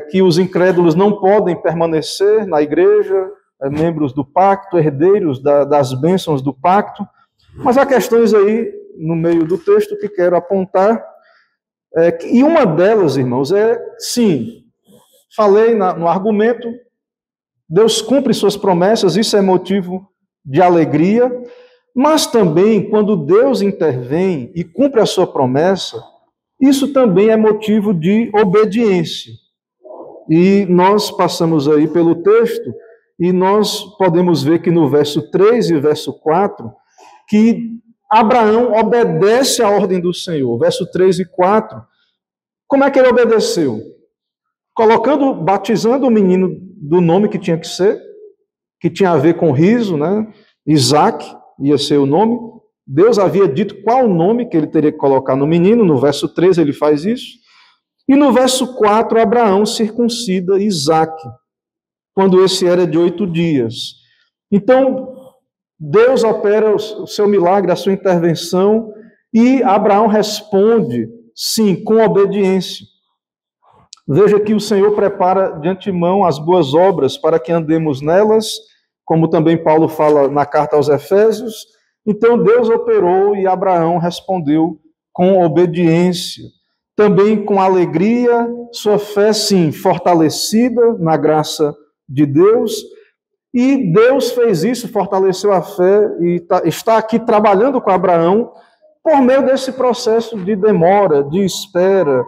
que os incrédulos não podem permanecer na igreja, membros do pacto, herdeiros das bênçãos do pacto, mas há questões aí no meio do texto que quero apontar, e uma delas, irmãos, sim, falei no argumento, Deus cumpre suas promessas, isso é motivo de alegria, mas também quando Deus intervém e cumpre a sua promessa, isso também é motivo de obediência. E nós passamos aí pelo texto e nós podemos ver que no verso 3 e verso 4, que Abraão obedece à ordem do Senhor. Verso 3 e 4, como é que ele obedeceu? batizando o menino do nome que tinha que ser, que tinha a ver com riso, né? Isaac ia ser o nome. Deus havia dito qual o nome que ele teria que colocar no menino, no verso 13 ele faz isso. E no verso 4, Abraão circuncida Isaac, quando esse era de 8 dias. Então, Deus opera o seu milagre, a sua intervenção, e Abraão responde, sim, com obediência. Veja que o Senhor prepara de antemão as boas obras para que andemos nelas, como também Paulo fala na carta aos Efésios. Então Deus operou e Abraão respondeu com obediência. Também com alegria, sua fé, sim, fortalecida na graça de Deus. E Deus fez isso, fortaleceu a fé e está aqui trabalhando com Abraão por meio desse processo de demora, de espera.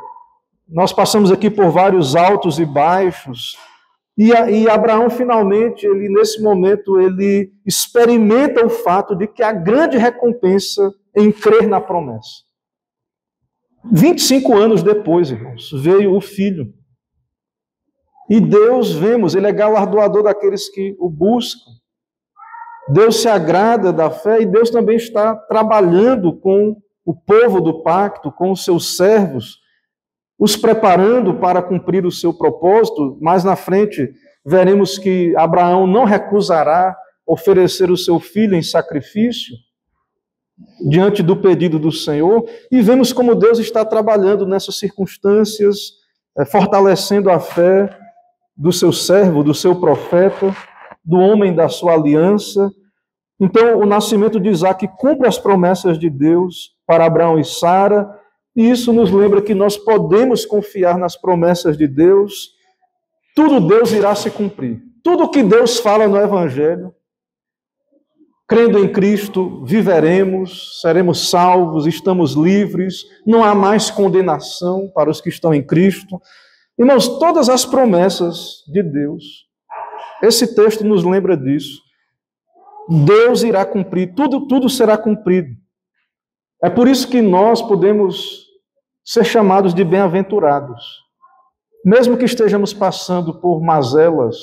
Nós passamos aqui por vários altos e baixos, e Abraão finalmente, nesse momento, ele experimenta o fato de que há grande recompensa em crer na promessa. 25 anos depois, irmãos, veio o filho. E Deus, vemos, ele é galardoador daqueles que o buscam. Deus se agrada da fé e Deus também está trabalhando com o povo do pacto, com os seus servos, os preparando para cumprir o seu propósito. Mais na frente, veremos que Abraão não recusará oferecer o seu filho em sacrifício diante do pedido do Senhor, e vemos como Deus está trabalhando nessas circunstâncias, fortalecendo a fé do seu servo, do seu profeta, do homem da sua aliança. Então, o nascimento de Isaac cumpre as promessas de Deus para Abraão e Sara, e isso nos lembra que nós podemos confiar nas promessas de Deus. Tudo Deus irá se cumprir. Tudo que Deus fala no Evangelho, crendo em Cristo, viveremos, seremos salvos, estamos livres, não há mais condenação para os que estão em Cristo. Irmãos, todas as promessas de Deus, esse texto nos lembra disso. Deus irá cumprir, tudo será cumprido. É por isso que nós podemos ser chamados de bem-aventurados. Mesmo que estejamos passando por mazelas,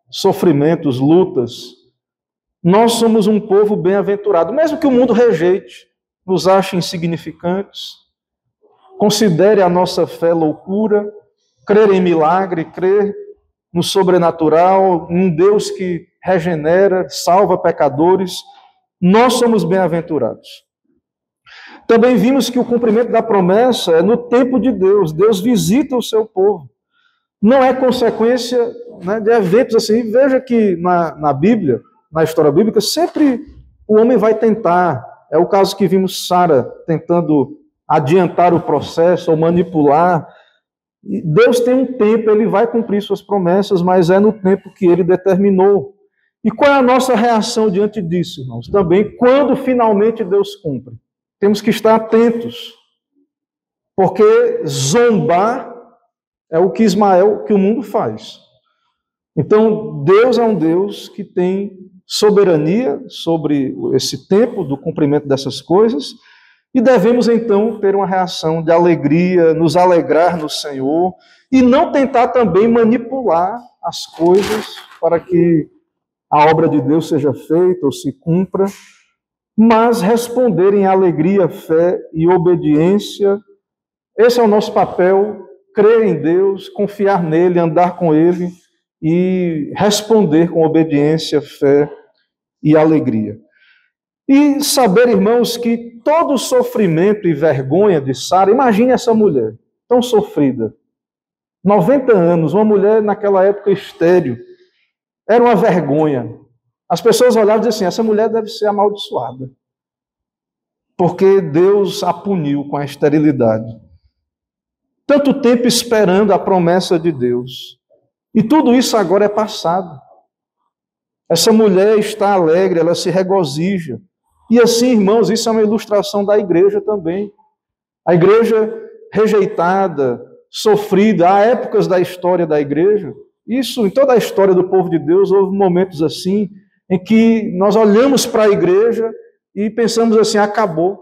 sofrimentos, lutas, nós somos um povo bem-aventurado. Mesmo que o mundo rejeite, nos ache insignificantes, considere a nossa fé loucura, crer em milagre, crer no sobrenatural, um Deus que regenera, salva pecadores, nós somos bem-aventurados. Também vimos que o cumprimento da promessa é no tempo de Deus. Deus visita o seu povo. Não é consequência, né, de eventos assim. Veja que na Bíblia, na história bíblica, sempre o homem vai tentar. É o caso que vimos Sara tentando adiantar o processo ou manipular. Deus tem um tempo, ele vai cumprir suas promessas, mas é no tempo que ele determinou. E qual é a nossa reação diante disso, irmãos? Também, quando finalmente Deus cumpre. Temos que estar atentos, porque zombar é o que o mundo faz. Então, Deus é um Deus que tem soberania sobre esse tempo do cumprimento dessas coisas, e devemos então ter uma reação de alegria, nos alegrar no Senhor, e não tentar também manipular as coisas para que a obra de Deus seja feita ou se cumpra, mas responder em alegria, fé e obediência. Esse é o nosso papel, crer em Deus, confiar nele, andar com ele e responder com obediência, fé e alegria. E saber, irmãos, que todo sofrimento e vergonha de Sara, imagine essa mulher tão sofrida, 90 anos, uma mulher naquela época estéril, era uma vergonha. As pessoas olhavam e diziam assim, essa mulher deve ser amaldiçoada, porque Deus a puniu com a esterilidade. Tanto tempo esperando a promessa de Deus, e tudo isso agora é passado. Essa mulher está alegre, ela se regozija. E assim, irmãos, isso é uma ilustração da igreja também. A igreja rejeitada, sofrida, há épocas da história da igreja. Isso, em toda a história do povo de Deus, houve momentos assim, em que nós olhamos para a igreja e pensamos assim, acabou.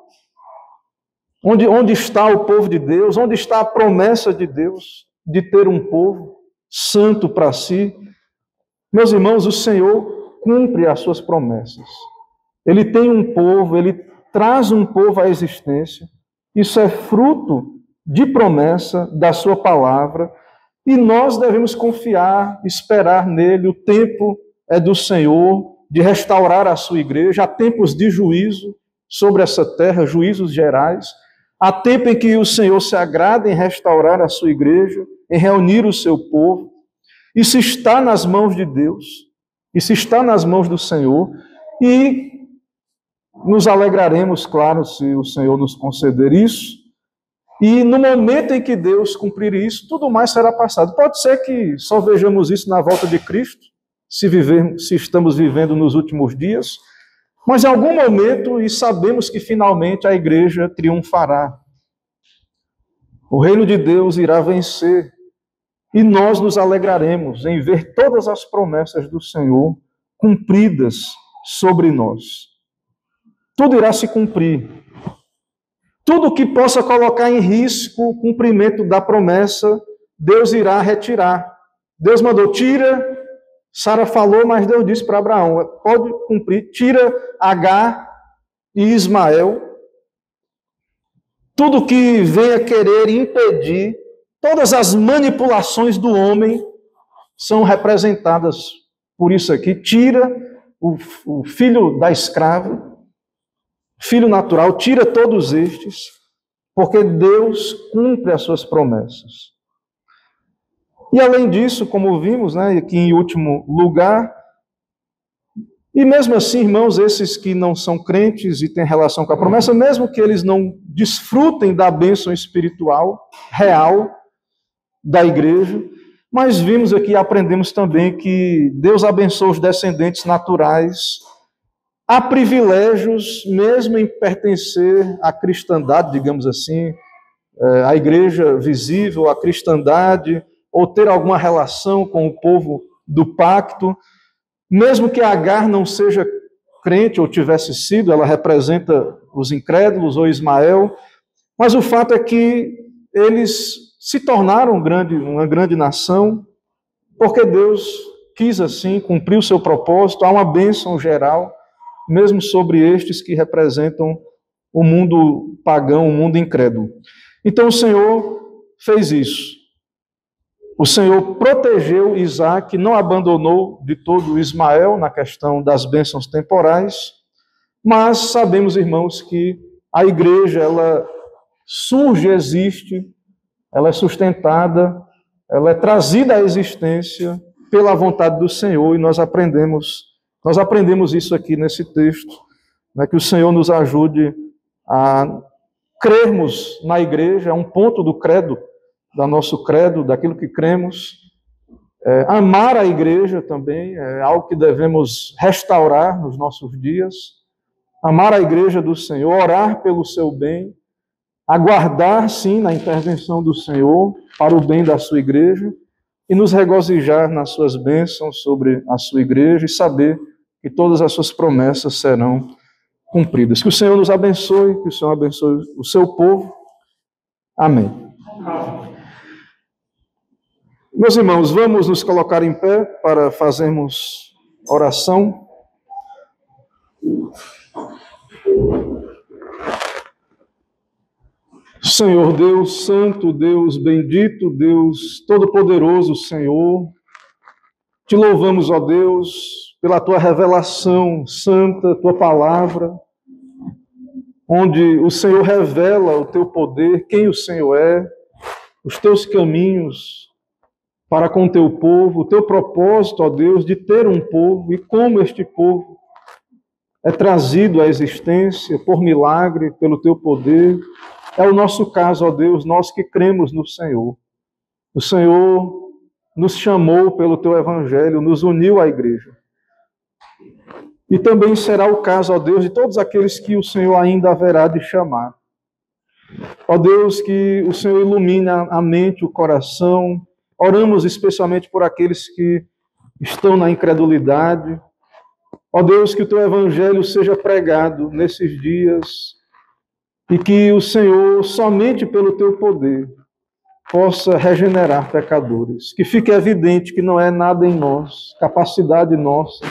Onde está o povo de Deus? Onde está a promessa de Deus de ter um povo? santo para si. Meus irmãos, o Senhor cumpre as suas promessas. Ele tem um povo, ele traz um povo à existência. Isso é fruto de promessa da sua palavra, e nós devemos confiar, esperar nele. O tempo é do Senhor de restaurar a sua igreja. Há tempos de juízo sobre essa terra, juízos gerais. Há tempo em que o Senhor se agrada em restaurar a sua igreja, em reunir o seu povo. Isso está nas mãos de Deus, isso está nas mãos do Senhor, e nos alegraremos, claro, se o Senhor nos conceder isso. E no momento em que Deus cumprir isso, tudo mais será passado. Pode ser que só vejamos isso na volta de Cristo, se estamos vivendo nos últimos dias, mas em algum momento, e sabemos que finalmente a igreja triunfará. O reino de Deus irá vencer, e nós nos alegraremos em ver todas as promessas do Senhor cumpridas sobre nós. Tudo irá se cumprir. Tudo que possa colocar em risco o cumprimento da promessa, Deus irá retirar. Deus mandou, tira. Sara falou, mas Deus disse para Abraão, pode cumprir, tira Agar e Ismael. Tudo que venha querer impedir, todas as manipulações do homem são representadas por isso aqui. Tira o filho da escrava, filho natural, tira todos estes, porque Deus cumpre as suas promessas. E além disso, como vimos, aqui em último lugar, e mesmo assim, irmãos, esses que não são crentes e têm relação com a promessa, mesmo que eles não desfrutem da bênção espiritual real da igreja, mas vimos aqui e aprendemos também que Deus abençoa os descendentes naturais. Há privilégios, mesmo em pertencer à cristandade, digamos assim, à igreja visível, à cristandade, ou ter alguma relação com o povo do pacto. Mesmo que Agar não seja crente, ou tivesse sido, ela representa os incrédulos, ou Ismael, mas o fato é que eles se tornaram uma grande nação, porque Deus quis assim, cumprir o seu propósito. Há uma bênção geral, mesmo sobre estes que representam o mundo pagão, o mundo incrédulo. Então o Senhor fez isso. O Senhor protegeu Isaac, não abandonou de todo Ismael na questão das bênçãos temporais, mas sabemos, irmãos, que a igreja, ela surge, existe, ela é sustentada, ela é trazida à existência pela vontade do Senhor, e nós aprendemos isso aqui nesse texto, que o Senhor nos ajude a crermos na igreja, é um ponto do credo, do nosso credo, daquilo que cremos. Amar a igreja também é algo que devemos restaurar nos nossos dias. Amar a igreja do Senhor, orar pelo seu bem, aguardar, sim, na intervenção do Senhor para o bem da sua igreja e nos regozijar nas suas bênçãos sobre a sua igreja e saber que todas as suas promessas serão cumpridas. Que o Senhor nos abençoe, que o Senhor abençoe o seu povo. Amém. Meus irmãos, vamos nos colocar em pé para fazermos oração. Senhor Deus santo, Deus bendito, Deus todo-poderoso, Senhor, te louvamos, ó Deus, pela tua revelação santa, tua palavra, onde o Senhor revela o teu poder, quem o Senhor é, os teus caminhos para com o teu povo, o teu propósito, ó Deus, de ter um povo, e como este povo é trazido à existência por milagre, pelo teu poder. É o nosso caso, ó Deus, nós que cremos no Senhor. O Senhor nos chamou pelo teu evangelho, nos uniu à igreja. E também será o caso, ó Deus, de todos aqueles que o Senhor ainda haverá de chamar. Ó Deus, que o Senhor ilumine a mente, o coração. Oramos especialmente por aqueles que estão na incredulidade. Ó Deus, que o teu evangelho seja pregado nesses dias e que o Senhor, somente pelo teu poder, possa regenerar pecadores. Que fique evidente que não é nada em nós, capacidade nossa,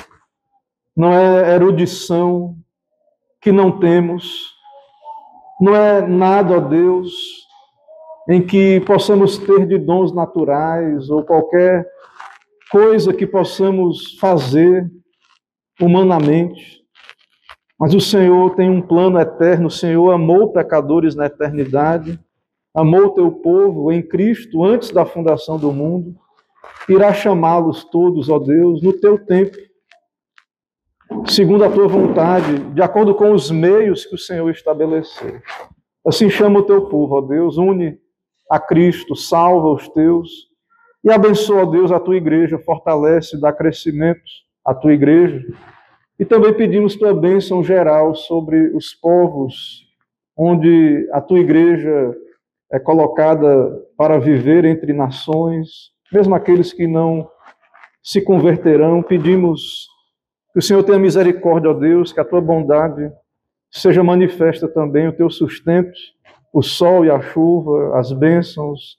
não é erudição que não temos, não é nada, ó Deus, em que possamos ter de dons naturais ou qualquer coisa que possamos fazer humanamente. Mas o Senhor tem um plano eterno, o Senhor amou pecadores na eternidade, amou o teu povo em Cristo antes da fundação do mundo, irá chamá-los todos, ó Deus, no teu tempo, segundo a tua vontade, de acordo com os meios que o Senhor estabeleceu. Assim chama o teu povo, ó Deus, une a Cristo, salva os teus e abençoa, ó Deus, a tua igreja, fortalece, dá crescimento à tua igreja. E também pedimos tua bênção geral sobre os povos onde a tua igreja é colocada para viver entre nações, mesmo aqueles que não se converterão. Pedimos que o Senhor tenha misericórdia, ó Deus, que a tua bondade seja manifesta também, o teu sustento, o sol e a chuva, as bênçãos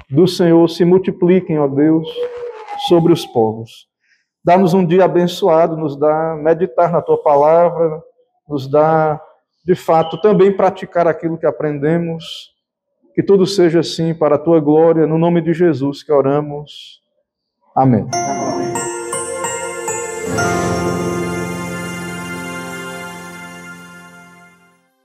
do Senhor se multipliquem, ó Deus, sobre os povos. Dá-nos um dia abençoado, nos dá meditar na tua palavra, nos dá, de fato, também praticar aquilo que aprendemos. Que tudo seja assim para a tua glória, no nome de Jesus que oramos. Amém.